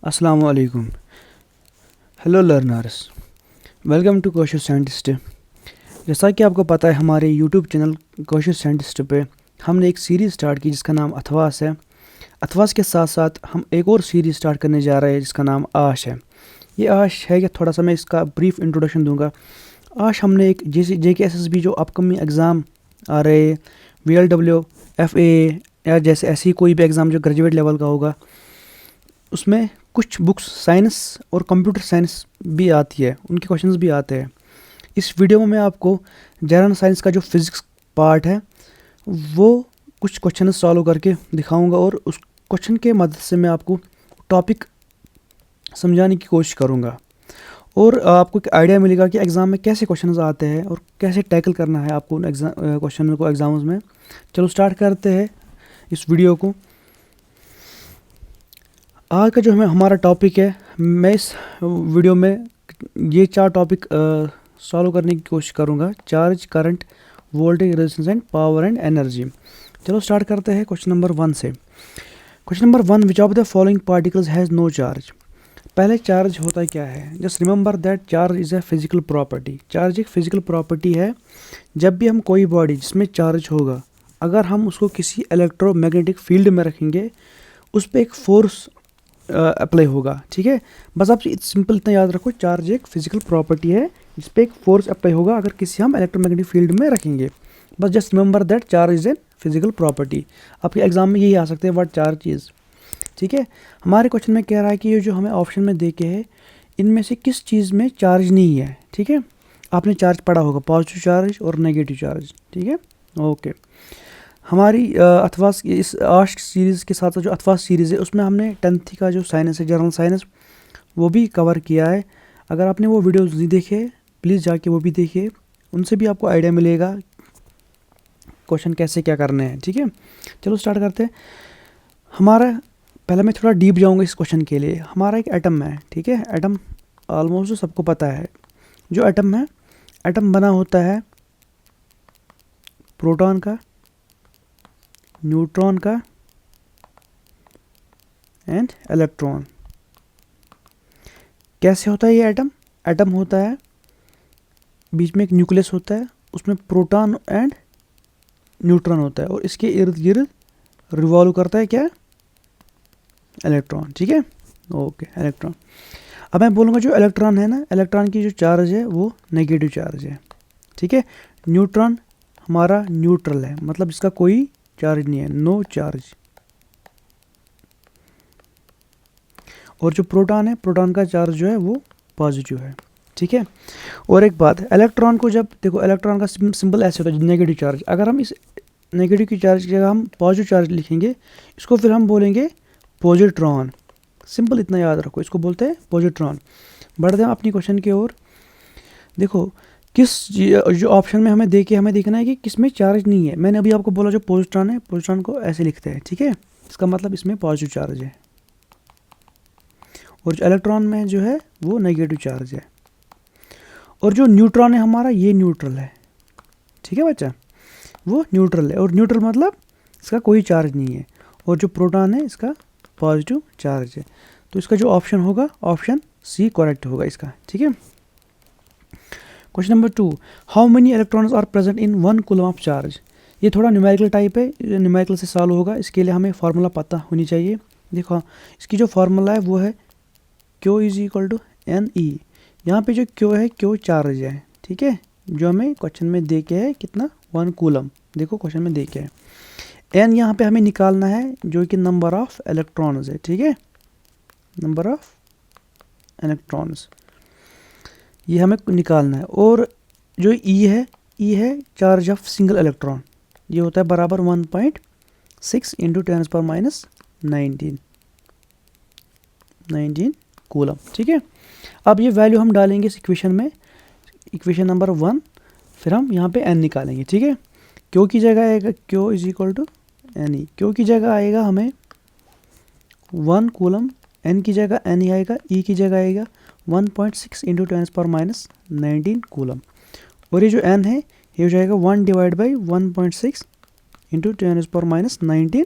अस्सलाम वालेकुम। Hello learners, welcome to कोशिश साइंटिस्ट। जैसा कि आपको पता है, हमारे यूट्यूब चैनल कोशिश साइंटिस्ट पे हमने एक सीरीज़ स्टार्ट की जिसका नाम अथवास है। अथवास के साथ साथ हम एक और सीरीज़ स्टार्ट करने जा रहे हैं जिसका नाम आश है। ये आश है कि थोड़ा सा मैं इसका ब्रीफ इंट्रोडक्शन दूंगा। आश हमने एक JKSSB जो अपकमिंग एग्ज़ाम आ रहे हैं, VLW, FA या जैसे ऐसी कोई भी एग्ज़ाम जो ग्रेजुएट लेवल का होगा, उसमें कुछ बुक्स साइंस और कंप्यूटर साइंस भी आती है, उनके क्वेश्चंस भी आते हैं। इस वीडियो में मैं आपको जनरल साइंस का जो फिज़िक्स पार्ट है वो कुछ क्वेश्चन सॉल्व करके दिखाऊंगा और उस क्वेश्चन के मदद से मैं आपको टॉपिक समझाने की कोशिश करूंगा और आपको एक आइडिया मिलेगा कि एग्ज़ाम में कैसे क्वेश्चंस आते हैं और कैसे टैकल करना है आपको उन क्वेश्चन को एग्ज़ाम्स में। चलो स्टार्ट करते हैं इस वीडियो को। आज का जो हमारा टॉपिक है, मैं इस वीडियो में ये 4 टॉपिक सॉल्व करने की कोशिश करूँगा: charge, current, voltage, resistance and power and energy. चलो स्टार्ट करते हैं क्वेश्चन नंबर 1 से। Question number 1, which of the following particles has no charge. पहले चार्ज होता क्या है? Just remember that charge is a physical property. Charge एक physical property है। जब भी हम कोई बॉडी जिसमें चार्ज होगा, अगर हम उसको किसी इलेक्ट्रोमैग्नेटिक फील्ड में रखेंगे, उस पर एक फोर्स अप्लाई होगा। ठीक है, बस आप सिंपल इतना याद रखो, चार्ज एक फिजिकल प्रॉपर्टी है जिस पे एक फोर्स अप्लाई होगा अगर किसी हम इलेक्ट्रोमैग्नेटिक फील्ड में रखेंगे। बस just remember that charge is an physical property. आपके एग्जाम में यही आ सकते हैं, व्हाट चार्ज इज। ठीक है, हमारे क्वेश्चन में कह रहा है कि ये जो हमें ऑप्शन में दे के है, इनमें से किस चीज़ में चार्ज नहीं है। ठीक है, आपने चार्ज पढ़ा होगा, पॉजिटिव चार्ज और नेगेटिव चार्ज। ठीक है, ओके। हमारी अथवास इस आश सीरीज़ के साथ जो अथवास सीरीज़ है उसमें हमने 10th का जो साइंस है, जनरल साइंस, वो भी कवर किया है। अगर आपने वो वीडियोस नहीं देखे, प्लीज़ जाके वो भी देखिए, उनसे भी आपको आइडिया मिलेगा क्वेश्चन कैसे क्या करने हैं। ठीक है, चलो स्टार्ट करते हैं। हमारा पहले मैं थोड़ा डीप जाऊँगा इस क्वेश्चन के लिए। हमारा एक एटम है। ठीक है, एटम ऑलमोस्ट सबको पता है। जो एटम है, एटम बना होता है प्रोटॉन का, न्यूट्रॉन का एंड इलेक्ट्रॉन। कैसे होता है ये एटम? एटम होता है, बीच में एक न्यूक्लियस होता है, उसमें प्रोटॉन एंड न्यूट्रॉन होता है और इसके इर्द गिर्द रिवॉल्व करता है क्या? इलेक्ट्रॉन। ठीक है, ओके, इलेक्ट्रॉन। अब मैं बोलूँगा जो इलेक्ट्रॉन है ना, इलेक्ट्रॉन की जो चार्ज है वो नेगेटिव चार्ज है। ठीक है, न्यूट्रॉन हमारा न्यूट्रल है, मतलब इसका कोई चार्ज नहीं है, नो चार्ज। और जो प्रोटॉन है, प्रोटॉन का चार्ज जो है वो पॉजिटिव है। ठीक है, और एक बात है, इलेक्ट्रॉन को जब देखो, इलेक्ट्रॉन का सिंबल ऐसे होता है नेगेटिव चार्ज। अगर हम इस नेगेटिव की चार्ज की जगह हम पॉजिटिव चार्ज लिखेंगे, इसको फिर हम बोलेंगे पॉजिट्रॉन। सिंपल इतना याद रखो, इसको बोलते हैं पॉजिट्रॉन। बढ़ते हैं अपनी क्वेश्चन की ओर। देखो, किस जो ऑप्शन में हमें देखे, हमें देखना है कि किसमें चार्ज नहीं है। मैंने अभी आपको बोला जो पॉजिट्रॉन है, पॉजिट्रॉन को ऐसे लिखते हैं। ठीक है, इसका मतलब इसमें पॉजिटिव चार्ज है। और जो इलेक्ट्रॉन में जो है वो नेगेटिव चार्ज है। और जो न्यूट्रॉन है हमारा, ये न्यूट्रल है। ठीक है बच्चा, वो न्यूट्रल है और न्यूट्रल मतलब इसका कोई चार्ज नहीं है। और जो प्रोटॉन है, इसका पॉजिटिव चार्ज है। तो इसका जो ऑप्शन होगा, ऑप्शन सी करेक्ट होगा इसका। ठीक है, question number 2, how many electrons are present in 1 coulomb of charge. ये थोड़ा न्यूमेरिकल टाइप है, न्यूमेरिकल से सॉल्व होगा। इसके लिए हमें फार्मूला पता होनी चाहिए। देखो, इसकी जो फार्मूला है वो है Q is equal to N E. यहाँ पे जो Q है, Q चार्ज है। ठीक है, जो हमें क्वेश्चन में दे के है कितना, 1 कूलम। देखो क्वेश्चन में दे के है। एन यहाँ पे हमें निकालना है जो कि नंबर ऑफ इलेक्ट्रॉन्स है। ठीक है, नंबर ऑफ इलेक्ट्रॉन्स ये हमें निकालना है। और जो ई है, ई है चार्ज ऑफ सिंगल इलेक्ट्रॉन। ये होता है बराबर 1.6 इंटू 10⁻19 कूलम। ठीक है, अब ये वैल्यू हम डालेंगे इस इक्वेशन में, इक्वेशन नंबर 1, फिर हम यहाँ पे एन निकालेंगे। ठीक है, क्यों की जगह आएगा Q is equal to N E. क्यों की जगह आएगा हमें 1 कूलम, एन की जगह एन ही आएगा, ई की जगह आएगा 1.6 इंटू 10⁻19 कूलम। और ये जो एन है ये हो जाएगा 1 डिवाइड बाई 1.6 इंटू 10⁻19।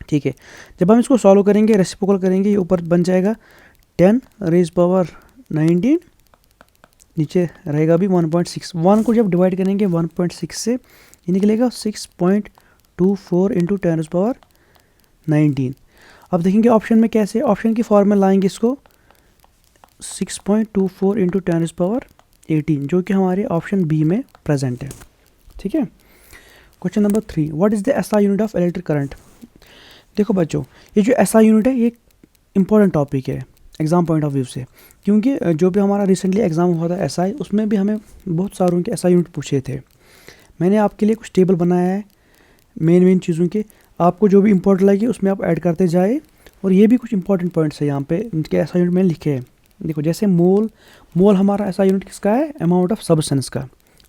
ठीक है। जब हम इसको सॉल्व करेंगे, रेसिप्रोकल करेंगे, ये ऊपर बन जाएगा 10 रेज पावर 19, नीचे रहेगा भी 1.6। 1 को जब डिवाइड करेंगे 1.6 से, ये निकलेगा 6.24 इंटू 10 रेज पावर 19। अब देखेंगे ऑप्शन में कैसे, ऑप्शन की फॉर्म में लाएंगे इसको 6.24 इंटू 10 रेज पावर 18, जो कि हमारे ऑप्शन बी में प्रेजेंट है। ठीक है। Question number 3, what is the SI unit of electric current. देखो बच्चों, ये जो एसआई यूनिट है ये इंपॉर्टेंट टॉपिक है एग्ज़ाम पॉइंट ऑफ व्यू से, क्योंकि जो भी हमारा रिसेंटली एग्ज़ाम हुआ था एसआई, उसमें भी हमें बहुत सारों के एसआई यूनिट पूछे थे। मैंने आपके लिए कुछ टेबल बनाया है मेन चीज़ों के, आपको जो भी इंपॉर्टेंट लगे उसमें आप ऐड करते जाए। और ये भी कुछ इंपॉर्टेंट पॉइंट्स है यहाँ पे, इनके एसआई यूनिट मैंने लिखे हैं। देखो जैसे मोल हमारा एसआई यूनिट किसका है, अमाउंट ऑफ सब्सटेंस का।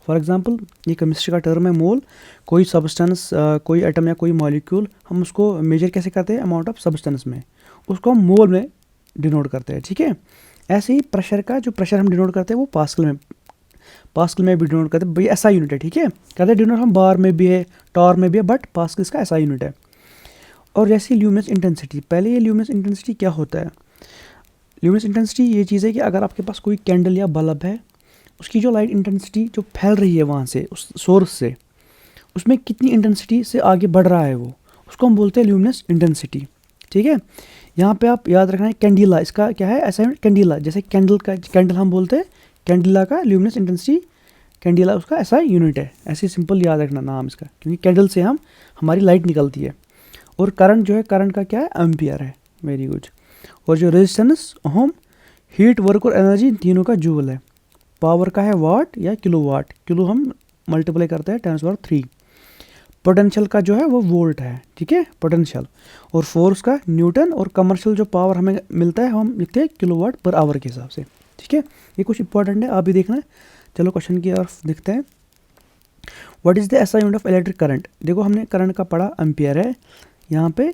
फॉर एग्जांपल ये केमिस्ट्री का टर्म है मोल, कोई सब्सटेंस, कोई एटम या कोई मॉलिक्यूल, हम उसको मेजर कैसे करते हैं, अमाउंट ऑफ सब्सटेंस में, उसको हम मोल में डिनोट करते हैं। ठीक है। ऐसे ही प्रेशर का जो प्रेशर हम डिनोट करते हैं वो पास्कल में भी डिनोट करते हैं। भाई एसआई यूनिट है। ठीक है। कहते हैं डिनोट हम बार में भी है, टॉर में भी है, बट पास्कल इसका एसआई यूनिट है। और जैसे ल्यूमिनस इंटेंसिटी, पहले ये ल्यूमिनस इंटेंसिटी क्या होता है। ल्यूमिनस इंटेंसिटी ये चीज़ है कि अगर आपके पास कोई कैंडल या बल्ब है, उसकी जो लाइट इंटेंसिटी जो फैल रही है वहाँ से, उस सोर्स से, उसमें कितनी इंटेंसिटी से आगे बढ़ रहा है वो, उसको हम बोलते हैं ल्यूमिनस इंटेंसिटी। ठीक है। यहाँ पे आप याद रखना है कैंडिला, इसका क्या है ऐसा, कैंडिला जैसे कैंडल हम बोलते हैं, कैंडिला का ल्यूमिनस इंटेंसिटी, कैंडिला उसका ऐसा यूनिट है। ऐसे सिंपल याद रखना नाम इसका, क्योंकि कैंडल से हमारी लाइट निकलती है। और करंट जो है, करंट का क्या है, एम्पियर है। Very good. और जो रेजिस्टेंस, ओम, हीट, वर्क और एनर्जी, इन तीनों का जूल है। पावर का है वाट या किलो वाट, किलो हम मल्टीप्लाई करते हैं 10⁻³ पोटेंशियल का जो है वो वोल्ट है। ठीक है, पोटेंशियल। और फोर्स का न्यूटन, और कमर्शियल जो पावर हमें मिलता है हम लिखते हैं किलोवाट पर आवर के हिसाब से। ठीक है। ये कुछ इंपॉर्टेंट है, आप भी देखना है। चलो क्वेश्चन की तरफ देखते हैं। What is the SI unit of electric current. देखो हमने करंट का पढ़ा, एम्पियर है। यहाँ पे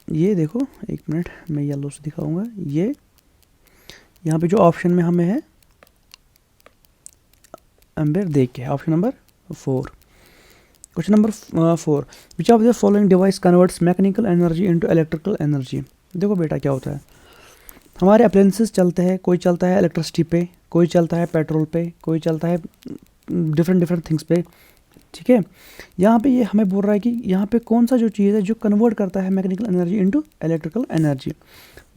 ये देखो, एक मिनट मैं येलो से दिखाऊंगा। ये यहाँ पे जो ऑप्शन में हमें है एम्पियर देख के, option number 4। Question number 4, which of the following device converts mechanical energy into electrical energy. देखो बेटा क्या होता है, हमारे अप्लायंसेस चलते हैं, कोई चलता है इलेक्ट्रिसिटी पे, कोई चलता है पेट्रोल पे, कोई चलता है डिफरेंट थिंग्स पे। ठीक है। यहाँ पे ये हमें बोल रहा है कि यहाँ पे कौन सा जो चीज़ है जो कन्वर्ट करता है mechanical energy into electrical energy.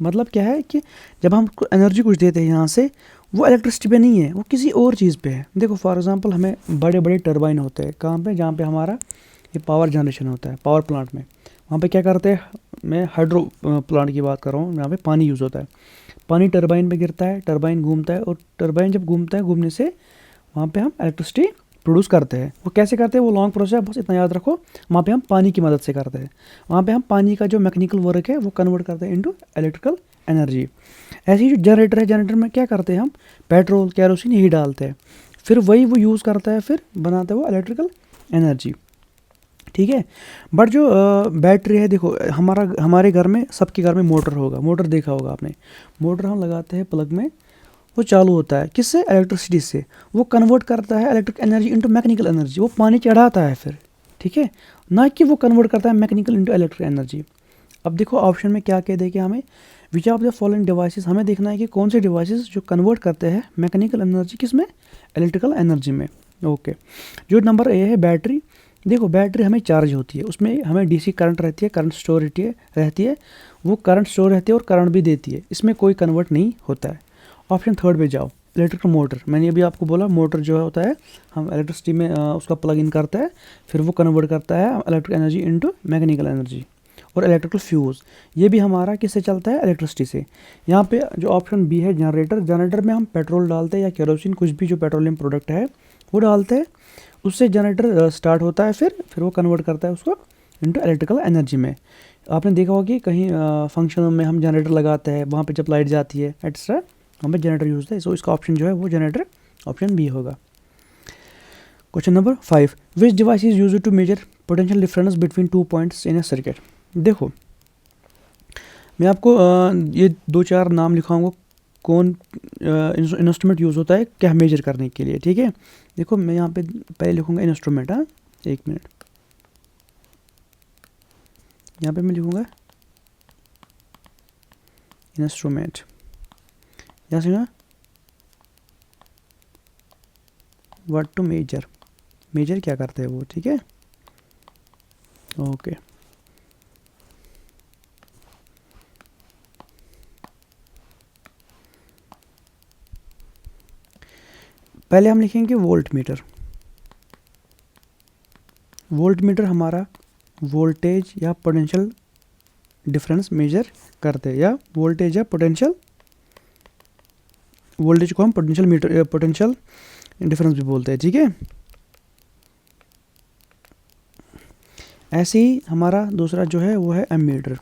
मतलब क्या है कि जब हम एनर्जी कुछ देते हैं यहाँ से, वो इलेक्ट्रिसिटी पे नहीं है, वो किसी और चीज़ पे है। देखो फॉर एग्जांपल हमें बड़े बड़े टरबाइन होते हैं, कहाँ पे, जहाँ पे हमारा ये पावर जनरेशन होता है, पावर प्लांट में। वहाँ पे क्या करते हैं, मैं हाइड्रो प्लांट की बात कर रहा हूँ, यहाँ पे पानी यूज़ होता है। पानी टरबाइन पे गिरता है, टरबाइन घूमता है, और टरबाइन जब घूमता है, घूमने से वहाँ पे हम इलेक्ट्रिसिटी प्रोड्यूस करते हैं। वो कैसे करते हैं, वो लॉन्ग प्रोसेस है, बस इतना याद रखो। वहाँ पे हम पानी की मदद से करते हैं। वहाँ पे हम पानी का जो मैकेनिकल वर्क है वो कन्वर्ट करते हैं इनटू इलेक्ट्रिकल एनर्जी। ऐसे ही जो जनरेटर है, जनरेटर में क्या करते हैं हम, पेट्रोल कैरोसिन यही डालते हैं, फिर वही वो यूज़ करता है, फिर बनाते हैं वो इलेक्ट्रिकल एनर्जी। ठीक है। बट जो बैटरी है, देखो हमारे घर में, सबके घर में मोटर होगा, मोटर देखा होगा आपने। मोटर हम लगाते हैं प्लग में, वो चालू होता है किससे, इलेक्ट्रिसिटी से। वो कन्वर्ट करता है electric energy into mechanical energy, वो पानी चढ़ाता है फिर। ठीक है, ना कि वो कन्वर्ट करता है मैकेनिकल इनटू इलेक्ट्रिक एनर्जी। अब देखो ऑप्शन में क्या कह देगा हमें, विच ऑफ द फॉलोइंग डिवाइसेस, हमें देखना है कि कौन से डिवाइसेस जो कन्वर्ट करते हैं मैकेनिकल एनर्जी किस में, इलेक्ट्रिकल एनर्जी में। ओके। जो नंबर ए है बैटरी, देखो बैटरी हमें चार्ज होती है, उसमें हमें डीसी करंट रहती है, करंट स्टोर रहती है, वो करंट स्टोर रहती है और करंट भी देती है, इसमें कोई कन्वर्ट नहीं होता है। ऑप्शन 3 पे जाओ, इलेक्ट्रिकल मोटर। मैंने अभी आपको बोला मोटर जो होता है, हम इलेक्ट्रिसिटी में उसका प्लग इन करता है, फिर वो कन्वर्ट करता है electric energy into mechanical energy. और इलेक्ट्रिकल फ्यूज़, ये भी हमारा किससे चलता है, इलेक्ट्रिसिटी से। यहाँ पे जो ऑप्शन बी है जनरेटर, जनरेटर में हम पेट्रोल डालते हैं या केरोसिन, कुछ भी जो पेट्रोलियम प्रोडक्ट है वो डालते हैं, उससे जनरेटर स्टार्ट होता है, फिर वो कन्वर्ट करता है उसको इनटू इलेक्ट्रिकल एनर्जी में। आपने देखा होगा कि कहीं फंक्शन में हम जनरेटर लगाते हैं, वहाँ पे जब लाइट जाती है एक्स्ट्रा, हमें जनरेटर यूज़ है। सो इसका ऑप्शन जो है वो जनरेटर, ऑप्शन बी होगा। Question number 5, which device is used to measure potential difference between 2 points in a circuit. देखो मैं आपको ये 2-4 नाम लिखाऊंगा, कौन इंस्ट्रूमेंट यूज़ होता है क्या मेजर करने के लिए। ठीक है, देखो मैं यहाँ पे पहले लिखूंगा इंस्ट्रूमेंट। हाँ, एक मिनट, यहाँ पे मैं लिखूँगा इंस्ट्रूमेंट, यहाँ से ना व्हाट टू मेजर, मेजर क्या करते हैं वो, ठीक है। ओके, पहले हम लिखेंगे वोल्ट मीटर। वोल्ट मीटर हमारा वोल्टेज या पोटेंशियल डिफरेंस मेजर करते हैं, या वोल्टेज या पोटेंशियल, वोल्टेज को हम पोटेंशियल मीटर, पोटेंशियल डिफरेंस भी बोलते हैं, ठीक है। ऐसे ही हमारा दूसरा जो है वो है एमीटर।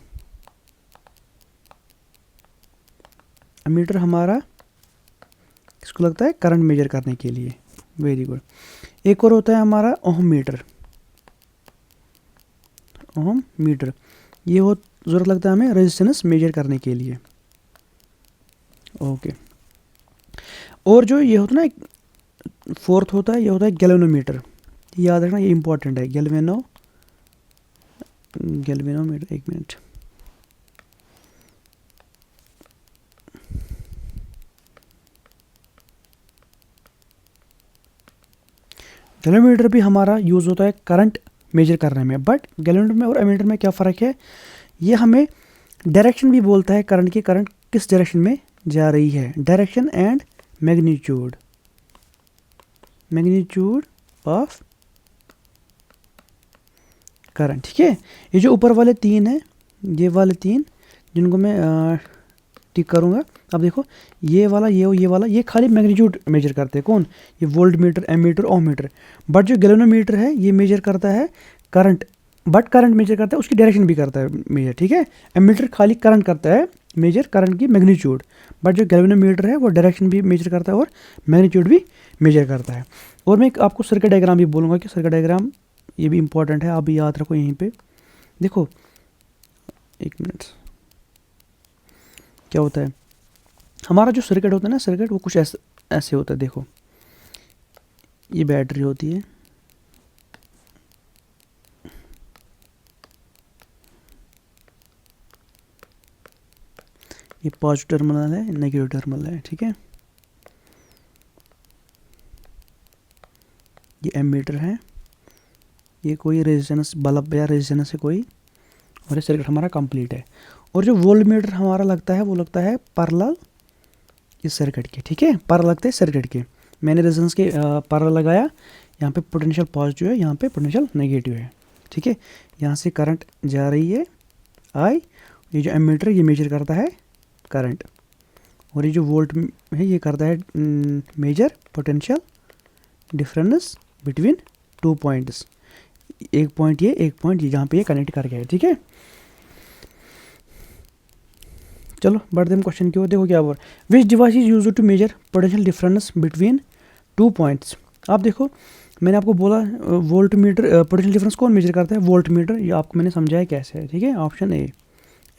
एमीटर हमारा इसको लगता है करंट मेजर करने के लिए। Very good. एक और होता है हमारा ओहम मीटर। ओहम मीटर ये हो ज़रूरत लगता है हमें रेजिस्टेंस मेजर करने के लिए। ओके, और जो ये होता है ना फोर्थ होता है, ये होता है गैल्वेनोमीटर। याद रखना, ये इंपॉर्टेंट है। गैल्वेनोमीटर, एक मिनट। गैल्वेनोमीटर भी हमारा यूज़ होता है करंट मेजर करने में, बट गैल्वेनोमीटर में और एमीटर में क्या फ़र्क है, ये हमें डायरेक्शन भी बोलता है करंट की, करंट किस डायरेक्शन में जा रही है, direction and magnitude, magnitude of current, ठीक है। ये जो ऊपर वाले तीन हैं, ये वाले तीन जिनको मैं टिक करूँगा, अब देखो ये वाला, ये वाला, ये खाली मैग्नीट्यूड मेजर करते हैं। कौन? ये voltmeter, ammeter, ohmmeter. But जो गैल्वेनोमीटर है ये मेजर करता है करंट, बट करंट मेजर करता है, उसकी डायरेक्शन भी करता है मेजर, ठीक है। एमीटर खाली करंट करता है मेजर, करंट की मैग्नीट्यूड, बट जो गैल्वेनोमीटर है वो डायरेक्शन भी मेजर करता है और मैग्नीट्यूड भी मेजर करता है। और मैं आपको सर्किट डायग्राम भी बोलूँगा कि सर्किट डायग्राम ये भी इंपॉर्टेंट है, आप भी याद रखो। यहीं पे देखो, एक मिनट, क्या होता है हमारा जो सर्किट होता है ना, सर्किट वो कुछ ऐसे होता है। देखो ये बैटरी होती है, ये पॉजिटिव टर्मिनल है, नेगेटिव टर्मिनल है, ठीक है। ये एमीटर है, ये कोई रेजिस्टेंस बल्ब या रेजिस्टेंस है कोई, और ये सर्किट हमारा कंप्लीट है। और जो वोल्ट मीटर हमारा लगता है वो लगता है पैरेलल इस सर्किट के, ठीक है। पैरेलल लगते हैं सर्किट के, मैंने रेजिस्टेंस के पैरेलल लगाया, यहाँ पे पोटेंशियल पॉजिटिव है, यहाँ पे पोटेंशियल नेगेटिव है, ठीक है। यहाँ से करंट जा रही है आई, ये जो एमीटर ये मेजर करता है करंट, और ये जो वोल्ट है ये करता है measure potential difference between two points, एक पॉइंट ये, एक पॉइंट ये, जहाँ पे ये कनेक्ट करके है, ठीक है। चलो बढ़ते हम क्वेश्चन की ओर। देखो क्या बोल, which device is used to measure potential difference between two points. आप देखो मैंने आपको बोला वोल्ट मीटर, पोटेंशियल डिफरेंस कौन मेजर करता है, वोल्ट मीटर। ये आपको मैंने समझाया कैसे है, ठीक है। Option A.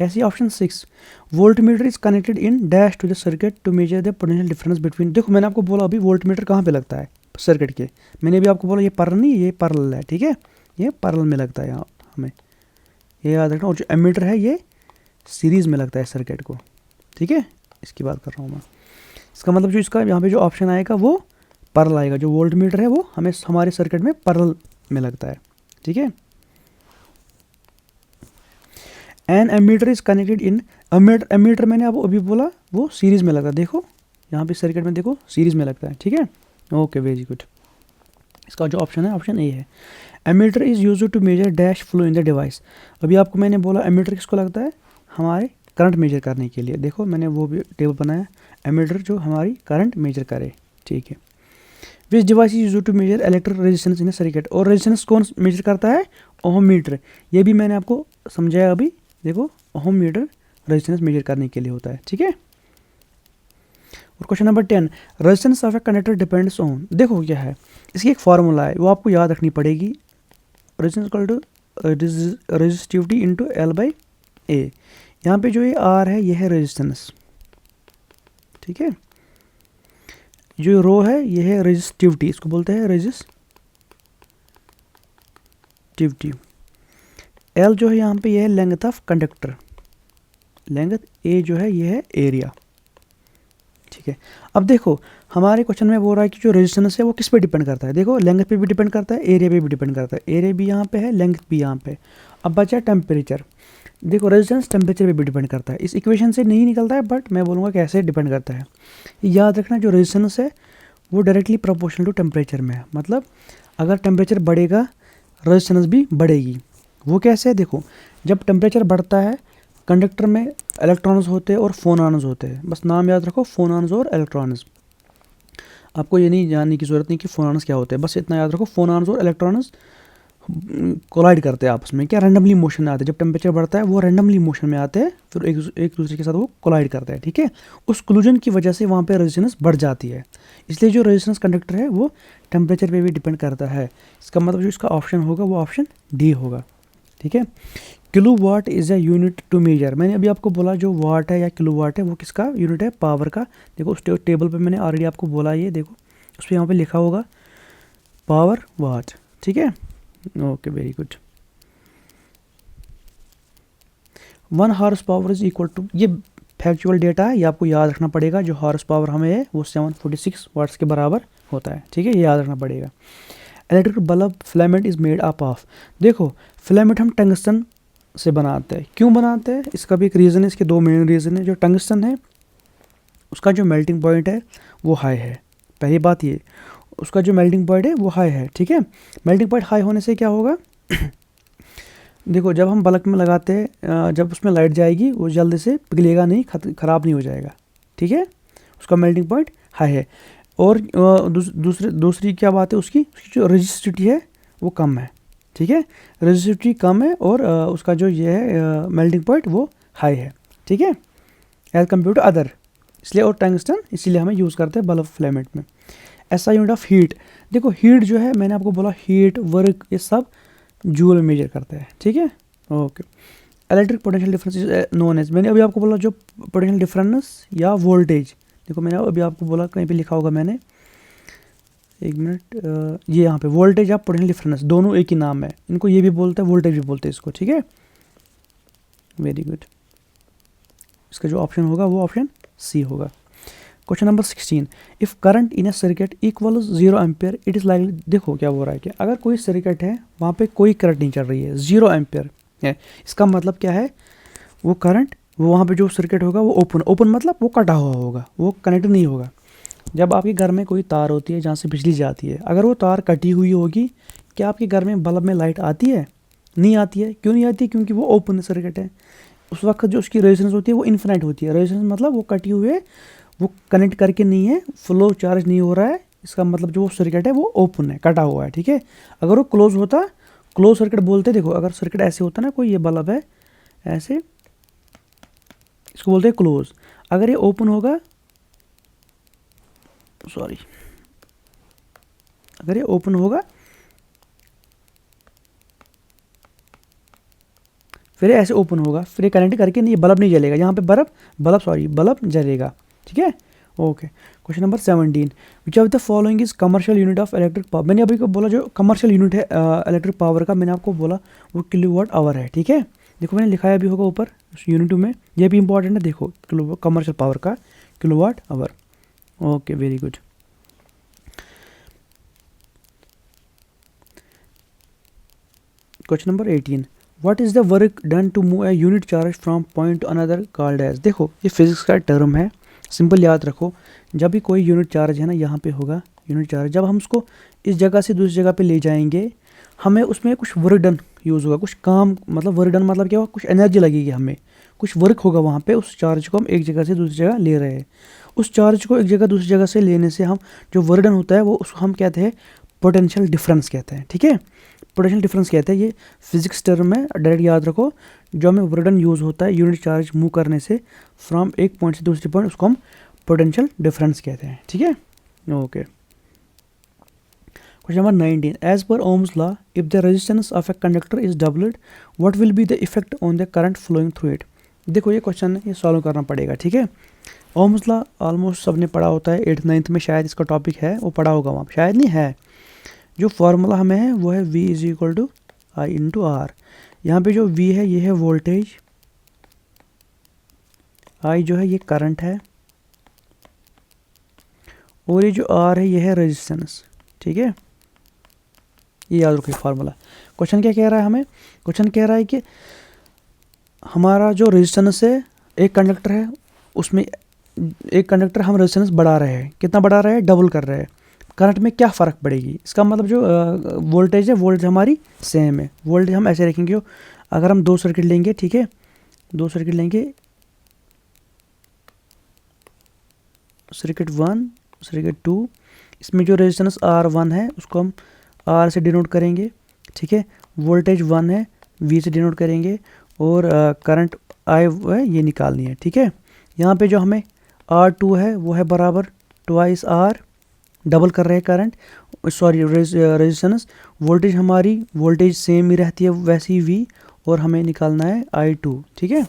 ऐसे option 6, volt meter is connected in dash to the circuit to measure the potential difference between. देखो मैंने आपको बोला अभी वोल्ट मीटर कहाँ पे लगता है सर्किट के, मैंने भी आपको बोला ये पैरेलल नहीं, ये पैरेलल है, ठीक है, ये पैरेलल में लगता है यहाँ हमें, ये याद रखना। और जो एमीटर है ये सीरीज़ में लगता है सर्किट को, ठीक है, इसकी बात कर रहा हूँ मैं। इसका मतलब जो इसका यहाँ पे जो ऑप्शन आएगा वो पैरेलल आएगा, जो वोल्ट मीटर है वो हमें हमारे सर्किट में पैरेलल में लगता है, ठीक है। An ammeter is connected in, ammeter मैंने आपको अभी बोला वो सीरीज में लगता है, देखो यहाँ पे सर्किट में देखो सीरीज में लगता है, ठीक है। Okay very good. इसका जो ऑप्शन है ऑप्शन ए है। Ammeter is used to measure dash flow in the device. अभी आपको मैंने बोला एमीटर किसको लगता है, हमारे करंट मेजर करने के लिए। देखो मैंने वो भी टेबल बनाया, एमीटर जो हमारी करंट मेजर करे, ठीक है। Which device is used to measure electric resistance in circuit. और रेजिस्टेंस कौन मेजर करता है, ओहम मीटर। ये भी मैंने आपको समझाया अभी, देखो ओहम मीटर रेजिस्टेंस मेजर करने के लिए होता है, ठीक है। और question number 10, resistance of a conductor depends on. देखो क्या है, इसकी एक फार्मूला है वो आपको याद रखनी पड़ेगी। Resistance equal to resistivity into L by A. यहाँ पे जो ये आर है ये है रेजिस्टेंस, ठीक है। जो रो है ये है रेजिस्टिविटी, इसको बोलते हैं रेजिस्टिविटी। एल जो है यहाँ पे ये है लेंथ ऑफ कंडक्टर, लेंथ, ए जो है ये है एरिया, ठीक है। अब देखो हमारे क्वेश्चन में बोल रहा है कि जो रेजिस्टेंस है वो किस पे डिपेंड करता है, देखो लेंथ पे भी डिपेंड करता है, एरिया पे भी डिपेंड करता है, एरिया भी यहाँ पे है, लेंथ भी यहाँ पे। अब बचा टेम्परेचर, देखो रेजिस्टेंस टेम्परेचर पे भी डिपेंड करता है, इस इक्वेशन से नहीं निकलता है बट मैं बोलूँगा कैसे डिपेंड करता है। याद रखना जो रेजिस्टेंस है वो डायरेक्टली प्रोपोर्शनल टू टेम्परेचर में है, मतलब अगर टेम्परेचर बढ़ेगा रेजिस्टेंस भी बढ़ेगी। वो कैसे है, देखो जब टेम्परेचर बढ़ता है कंडक्टर में इलेक्ट्रॉन्स होते हैं और फोनॉन्स होते हैं, बस नाम याद रखो फोनॉन्स और इलेक्ट्रॉन्स। आपको ये नहीं जानने की ज़रूरत नहीं कि फोनॉन्स क्या होते हैं, बस इतना याद रखो फोनॉन्स और इलेक्ट्रॉन्स कोलाइड करते हैं आपस में, क्या रैंडमली मोशन में आते हैं, जब टेम्परेचर बढ़ता है वो रैंडमली मोशन में आते हैं, फिर एक दूसरे के साथ वो कोलाइड करते हैं, ठीक है। उस कोलिजन की वजह से वहाँ पे रेजिस्टेंस बढ़ जाती है, इसलिए जो रेजिस्टेंस कंडक्टर है वो टेम्परेचर पे भी डिपेंड करता है। इसका मतलब जो इसका ऑप्शन होगा वो ऑप्शन डी होगा, ठीक है। Kilowatt is a unit to measure, मैंने अभी आपको बोला जो वाट है या किलो वाट है वो किसका यूनिट है, पावर का। देखो उस टेबल पे मैंने ऑलरेडी आपको बोला, ये देखो उस पर यहाँ पे लिखा होगा पावर वाट, ठीक है। Okay very good. 1 horsepower is equal to, ये फैक्चुअल डेटा है, ये आपको याद रखना पड़ेगा, जो हॉर्स पावर हमें है वो 746 वाट्स के बराबर होता है, ठीक है, ये याद रखना पड़ेगा। Electric bulb filament is made up of, देखो फिलामेंट हम टंगस्टन से बनाते हैं, क्यों बनाते हैं इसका भी एक रीज़न है, इसके दो मेन रीज़न है। जो टंगस्टन है उसका जो मेल्टिंग पॉइंट है वो हाई है, पहली बात ये, उसका जो मेल्टिंग पॉइंट है वो हाई है, ठीक है। मेल्टिंग पॉइंट हाई होने से क्या होगा देखो जब हम बल्ब में लगाते हैं जब उसमें लाइट जाएगी वो जल्दी से पिघलेगा नहीं, ख़राब नहीं हो जाएगा, ठीक है, उसका मेल्टिंग पॉइंट हाई है। और दूसरी क्या बात है, उसकी जो रेजिस्टिविटी है वो कम है, ठीक है, रेजिस्टिविटी कम है और उसका जो ये है मेल्टिंग पॉइंट वो हाई है, ठीक है, एज कम्पेयर टू अदर, इसलिए और टंगस्टन इसीलिए हमें यूज़ करते हैं बल्ब फिलामेंट में। ऐसा यूनिट ऑफ हीट, देखो हीट जो है मैंने आपको बोला हीट वर्क ये सब जूल में मेजर करते हैं, ठीक है। Okay, electric potential difference is known as, मैंने अभी आपको बोला जो पोटेंशियल डिफरेंस या वोल्टेज, देखो मैंने अभी आपको बोला कहीं पे लिखा होगा मैंने, एक मिनट, ये यहाँ पे वोल्टेज या पोटेंशियल डिफरेंस दोनों एक ही नाम है, इनको ये भी बोलते हैं वोल्टेज भी बोलते हैं इसको, ठीक है, वेरी गुड। इसका जो ऑप्शन होगा वो ऑप्शन सी होगा। Question number 16, if current in a circuit equal 0 ampere it is likely, देखो क्या बोल रहा है कि अगर कोई सर्किट है वहाँ पे कोई करंट नहीं चल रही है, 0 एम्पेयर है, इसका मतलब क्या है, वो करंट वो वहाँ पे जो सर्किट होगा वो ओपन मतलब वो कटा हुआ होगा, वो कनेक्ट नहीं होगा। जब आपके घर में कोई तार होती है जहाँ से बिजली जाती है, अगर वो तार कटी हुई होगी, क्या आपके घर में बल्ब में लाइट आती है, नहीं आती है, क्यों नहीं आती है, क्योंकि वो ओपन सर्किट है। उस वक्त जो उसकी रेजिस्टेंस होती है वो इन्फिनाइट होती है, रेजिस्टेंस मतलब वो कटी हुई है, वो कनेक्ट करके नहीं है, फ्लो चार्ज नहीं हो रहा है, इसका मतलब जो वो सर्किट है वो ओपन है, कटा हुआ है, ठीक है। अगर वो क्लोज होता, क्लोज सर्किट बोलते, देखो अगर सर्किट ऐसे होता ना, कोई ये बल्ब है ऐसे, इसको बोलते हैं क्लोज। अगर ये ओपन होगा, सॉरी, अगर ये ओपन होगा फिर ऐसे ओपन होगा, फिर ये कनेक्ट करके नहीं, बल्ब नहीं जलेगा, यहाँ पे बल्ब जलेगा, ठीक है। Okay, question number 17, which of the following is commercial unit of electric power, मैंने अभी को बोला जो कमर्शियल यूनिट है इलेक्ट्रिक पावर का, मैंने आपको बोला वो किलोवाट आवर है, ठीक है। देखो मैंने लिखाया भी होगा ऊपर यूनिट में, ये भी इंपॉर्टेंट है, देखो कमर्शियल पावर का kilowatt hour. Okay very good. Question number 18, what is the work done to move a unit charge from point to another called as, देखो ये फिजिक्स का टर्म है, सिंपल याद रखो, जब भी कोई यूनिट चार्ज है ना, यहाँ पे होगा यूनिट चार्ज, जब हम उसको इस जगह से दूसरी जगह पे ले जाएंगे, हमें उसमें कुछ वर्क डन यूज़ होगा, कुछ काम, मतलब वर्क डन मतलब क्या होगा, कुछ एनर्जी लगेगी, हमें कुछ वर्क होगा वहाँ पे, उस चार्ज को हम एक जगह से दूसरी जगह ले रहे हैं, उस चार्ज को एक जगह दूसरी जगह से लेने से हम जो वर्क डन होता है वो उसको हम कहते हैं पोटेंशियल डिफरेंस कहते हैं, ठीक है, पोटेंशियल डिफरेंस कहते हैं, ये फिजिक्स टर्म में डायरेक्ट याद रखो, जो हमें वर्क डन यूज़ होता है यूनिट चार्ज मूव करने से फ्रॉम एक पॉइंट से दूसरी पॉइंट, उसको हम पोटेंशियल डिफरेंस कहते हैं, ठीक है। ओके, क्वेश्चन नंबर 19, एज पर ohm's law if the resistance of a conductor is doubled what will be the effect on the current flowing through it, देखो ये क्वेश्चन है, ये सॉल्व करना पड़ेगा, ठीक है। ओम्स लॉ ऑलमोस्ट सबने पढ़ा होता है, 8th 9th में शायद इसका टॉपिक है, वो पढ़ा होगा वहाँ, शायद नहीं है, जो फॉर्मूला हमें है वो है V is equal to I into R, यहाँ पे जो V है ये है वोल्टेज, I जो है ये करंट है, और ये जो R है ये है रेजिस्टेंस। ठीक है, ये याद रखिए फार्मूला। क्वेश्चन क्या कह रहा है हमें? क्वेश्चन कह रहा है कि हमारा जो रेजिस्टेंस है, एक कंडक्टर है, उसमें एक कंडक्टर हम रेजिस्टेंस बढ़ा रहे हैं, कितना बढ़ा रहे हैं? डबल कर रहे हैं। करंट में क्या फ़र्क पड़ेगी? इसका मतलब जो वोल्टेज है, वोल्टेज हमारी सेम है। वोल्टेज हम ऐसे रखेंगे, अगर हम 2 सर्किट लेंगे, ठीक है, 2 सर्किट लेंगे, सर्किट 1, सर्किट 2, इसमें जो रेजिस्टेंस R1 है उसको हम R से डिनोट करेंगे। ठीक है, वोल्टेज 1 है, V से डिनोट करेंगे, और करंट I है ये निकालनी है। ठीक है, यहाँ पे जो हमें R2 है वो है बराबर ट्वाइस R, डबल कर रहे हैं करंट, सॉरी रेजिस्टेंस। वोल्टेज हमारी वोल्टेज सेम ही रहती है वैसी V, और हमें निकालना है I2। ठीक है,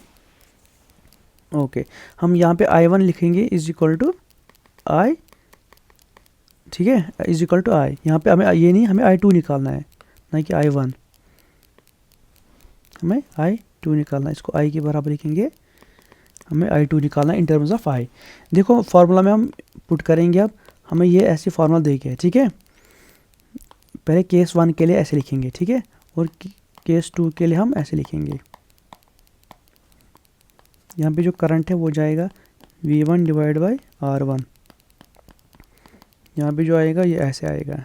ओके, हम यहाँ पे I1 लिखेंगे इज इक्वल टू I, ठीक है, इज इक्वल टू I। यहाँ पे हमें ये नहीं, हमें I2 निकालना है, ना कि I1, हमें I2 निकालना है। इसको I के बराबर लिखेंगे, हमें I2 निकालना है इन टर्म्स ऑफ I। देखो फार्मूला में हम पुट करेंगे, अब हमें ये ऐसे फार्मूला देके, ठीक है, पहले केस 1 के लिए ऐसे लिखेंगे, ठीक है, और केस 2 के लिए हम ऐसे लिखेंगे। यहाँ पे जो करंट है वो जाएगा V1 डिवाइड बाई R1, यहाँ पे जो आएगा ये ऐसे आएगा।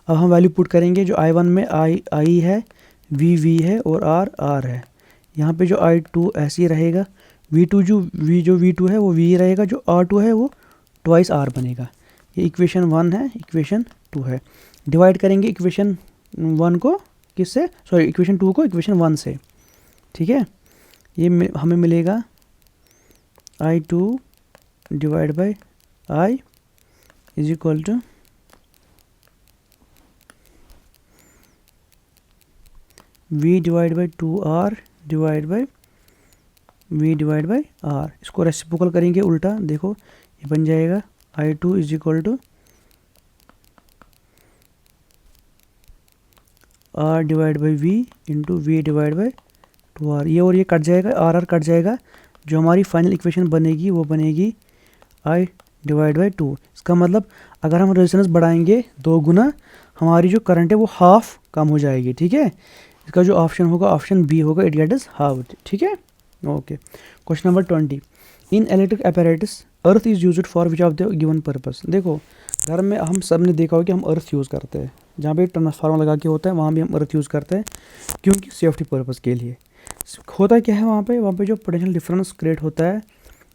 अब हम वैल्यू पुट करेंगे, जो I1 में I है, V है, और R है। यहाँ पे जो I2 ऐसे ही रहेगा, V2 जो V2 है वो V रहेगा, जो R2 है वो ट्वाइस R बनेगा। ये इक्वेशन 1 है, इक्वेशन 2 है। डिवाइड करेंगे इक्वेशन 1 को किससे, सॉरी इक्वेशन 2 को इक्वेशन 1 से। ठीक है, ये हमें मिलेगा I2 divide by I is equal to V divide by 2R divide by V divide by R। इसको रेसिप्रोकल करेंगे उल्टा, देखो ये बन जाएगा I2 is equal to R divide by V into V divide by 2R। ये और ये कट जाएगा, R कट जाएगा, जो हमारी फाइनल इक्वेशन बनेगी वो बनेगी I डिवाइड बाई 2। इसका मतलब अगर हम रेजिस्टेंस बढ़ाएंगे 2 गुना, हमारी जो करंट है वो हाफ कम हो जाएगी। ठीक है, इसका जो ऑप्शन होगा, ऑप्शन बी होगा, इट गेट इज हाफ। ठीक है, okay. Question number 20, in electric apparatus earth is used for which of the given purpose. देखो घर में हम सब ने देखा हो कि हम अर्थ यूज़ करते हैं, जहाँ पे ट्रांसफार्मर लगा के होता है वहाँ भी हम अर्थ यूज़ करते हैं, क्योंकि सेफ्टी पर्पस के लिए। होता क्या है वहाँ पे जो पोटेंशियल डिफरेंस क्रिएट होता है,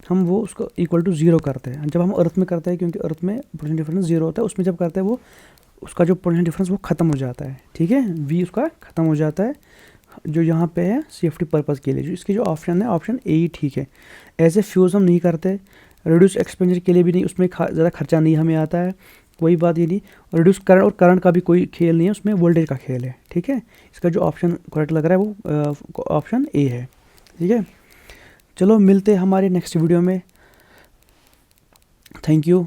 हम वो उसको इक्वल टू 0 करते हैं जब हम अर्थ में करते हैं, क्योंकि अर्थ में पोटेंशियल डिफरेंस 0 होता है। उसमें जब करते हैं वो उसका जो पोटेंशियल डिफरेंस वो ख़त्म हो जाता है। ठीक है, V उसका ख़त्म हो जाता है, जो यहाँ पे है सेफ्टी पर्पस के लिए। जो इसकी जो ऑप्शन है, ऑप्शन ए ही ठीक है। ऐसे फ्यूज़ हम नहीं करते, रिड्यूस एक्सपेंचर के लिए भी नहीं, उसमें ज़्यादा खर्चा नहीं हमें आता है, कोई बात ये नहीं। रिड्यूस करंट और करंट का भी कोई खेल नहीं है, उसमें वोल्टेज का खेल है। ठीक है, इसका जो ऑप्शन करेक्ट लग रहा है वो ऑप्शन ए है। ठीक है, चलो मिलते हैं हमारे नेक्स्ट वीडियो में। Thank you.